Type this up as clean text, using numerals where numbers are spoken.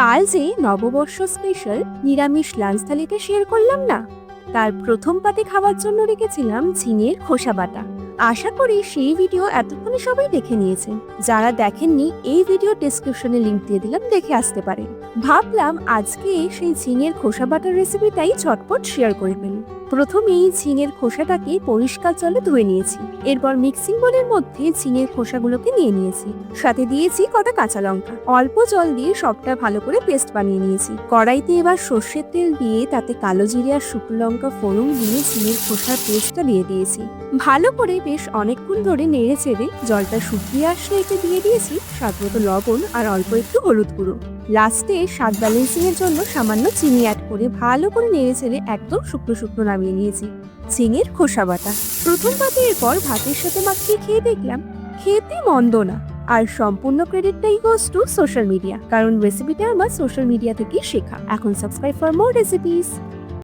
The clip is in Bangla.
কাল যে নববর্ষ স্পেশাল নিরামিষ লাঞ্চ থালিটা শেয়ার করলাম না, তার প্রথম পাতে খাওয়ার জন্য রেখেছিলাম ঝিঙের খোসা বাটা। আশা করি সেই ভিডিও এতক্ষণে সবাই দেখে নিয়েছেন। যারা দেখেননি এই ভিডিও ডেসক্রিপশনে লিংক দিয়ে দিলাম, দেখে আসতে পারেন। ভাবলাম আজকে সেই ঝিঙের খোসা বাটার রেসিপিটাই ঝটপট শেয়ার করে ফেলি। প্রথমেই ঝিঙের খোসাটাকে পরিষ্কার জলে ধুয়ে নিয়েছি। এরপর মিক্সিং বোলের মধ্যে ঝিঙের খোসাগুলোকে নিয়ে নিয়েছি, সাথে দিয়েছি কটা কাঁচা লঙ্কা। অল্প জল দিয়ে সবটা ভালো করে পেস্ট বানিয়ে নিয়েছি। কড়াইতে এবার সর্ষের তেল দিয়ে তাতে কালো জিরে আর শুকনো লঙ্কা ফোড়ন দিয়ে ঝিঙের খোসার পেস্টটা দিয়ে দিয়েছি। ভালো করে বেশ অনেকক্ষণ ধরে নেড়ে চেড়ে জলটা শুকিয়ে আসলে এতে দিয়ে দিয়েছি স্বাদমতো লবণ আর অল্প একটু হলুদ গুঁড়ো। লাস্টে স্বাদ ব্যালেন্সিং এর জন্য সামান্য চিনি অ্যাড করে ভালো করে নেড়ে চেড়ে একদম শুকনো শুকনো নামিয়ে নিয়েছি ঝিঙের খোসা বাটা। প্রথম পাতে এরপর ভাতের সাথে মাখিয়ে খেয়ে দেখলাম খেতে মন্দ না। আর সম্পূর্ণ ক্রেডিটটাই গোস টু সোশ্যাল মিডিয়া, কারণ রেসিপিটা আমার সোশ্যাল মিডিয়া থেকেই শেখা। এখন সাবস্ক্রাইব ফর মোর রেসিপিস।